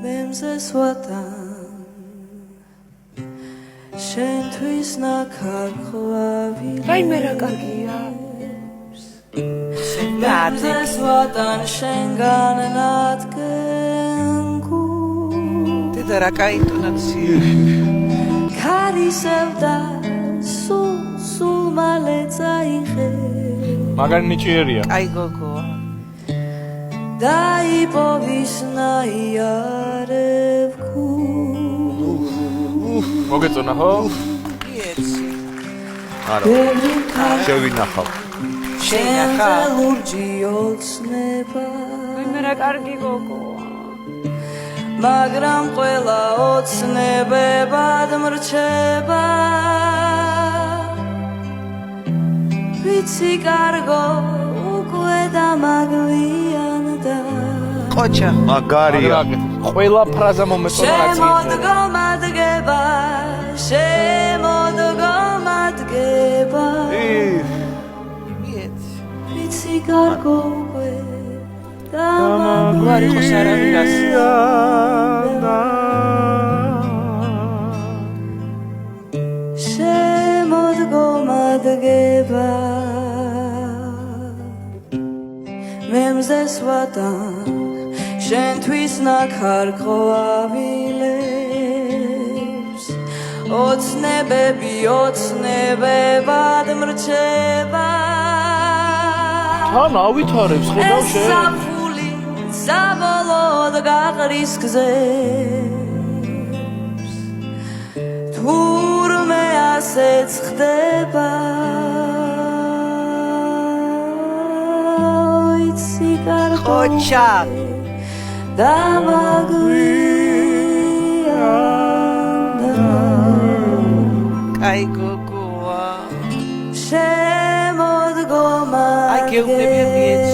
მემზეს ვატან შენთვის ნაქარქვავი რაიმე რა კარგია მემზეს ვატან შენგან ნადგენგუ დედა რა კაი ინტონაცია ქარისევდა სულ მალე წაიღე მაგარი ნიჭიერია კაი გოგოა დაიპოვისნაიარებქუ მოგეწონა ხო? იცი არა შევინახავ შენახა ლურჯი ოცნება რაიმე რა კარგი გოგოა მაგრამ ყველა ოცნებებად მრჩება ვიცი კარგო უკვე დამაგლიანდა ყოჩა მაგარია ყველა ფრაზა მომეწონა რაც შემოდგომადგება შემოდგომადგება ვიცი კარგო უკვე გვარი ხოს არავის შემოდგომადგება მემზეს ვატან შენთვის ნაქარქვავილებს ოცნებები ოცნებებად მრჩება თან ავითარებს ხედავ შენ საფული საბოლოოდ გაყრის გზებს თურმე ასეც ხდება ვიცი კარგო ყოჩა დამაგლიანდა კაი გოგოა შემოდგომა აი გეუბნებიან მიეც